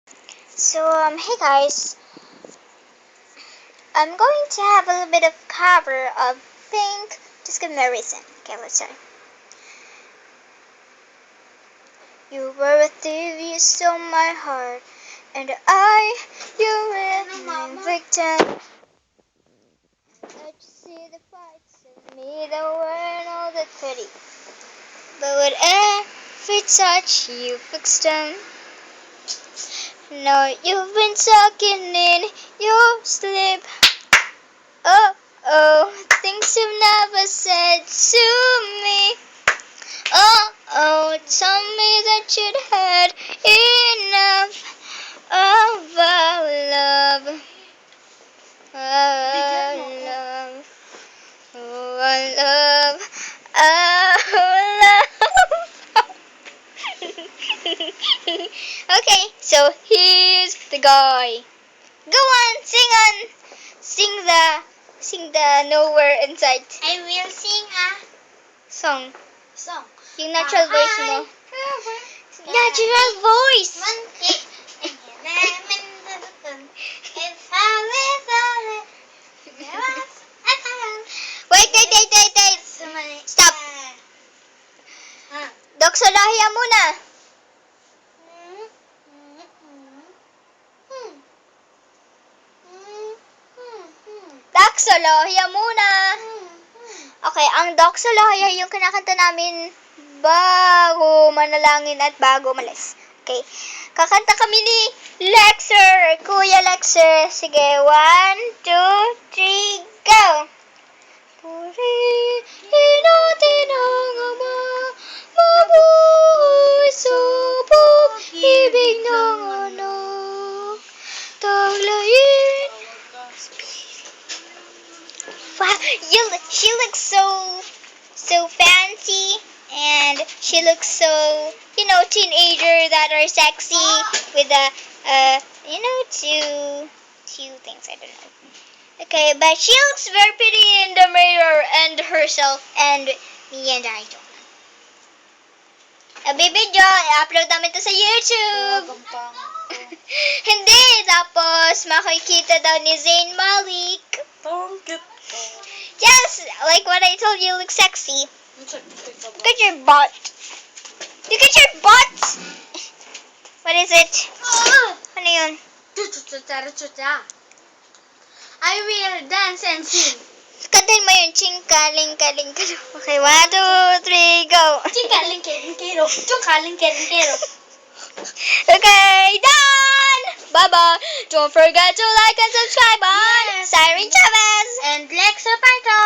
Hey guys, I'm going to have a little bit of cover of Pink. Just give me a reason. Okay, let's start. You were a thief, you stole my heart, and you were my victim. Let you see the parts of me that weren't all that pretty, but with every touch you fixed them. Now you've been sucking in your sleep. Oh, things you've never said to me. Oh, tell me that you'd had enough of our love. Our love. Oh, our love. Our love. Okay, so here's the guy. Go on, sing the Nowhere in Sight I will sing a song. song. Yung natural voice mo. Natural voice! Wait. Stop. Doxolahia muna. Doxolahia muna. Okay, ang doxolahia yung kinakanta namin bago manalangin at bago malis. Okay. Kakanta kami ni Lexer, Kuya Lexer. Sige, 1, 2, 3, go! Purihin natin ang Ama, mabuhay sa pag-ibig ng anak. Taglayin. Wow, she looks so fancy, and she looks so, teenager that are sexy with the, two things, I don't know. Okay, but she looks very pretty in the mirror and herself and me and I don't. Bibidyo, i-upload namin to sa YouTube. Hindi, tapos makikita daw ni Zayn Malik. Yes, like what I told you, look sexy. Look at your butt. Look at your butt. What is it? Ano yun? I will dance and sing. Kantahin mo yun. Chingkaling-kaling. Okay, 1, 2, 3, go. Chingkaling-kaling-kero. Chingkaling-kaling-kero. Okay, done. Bye-bye. Don't forget to like and subscribe on Siren Chavez And Lexer Python.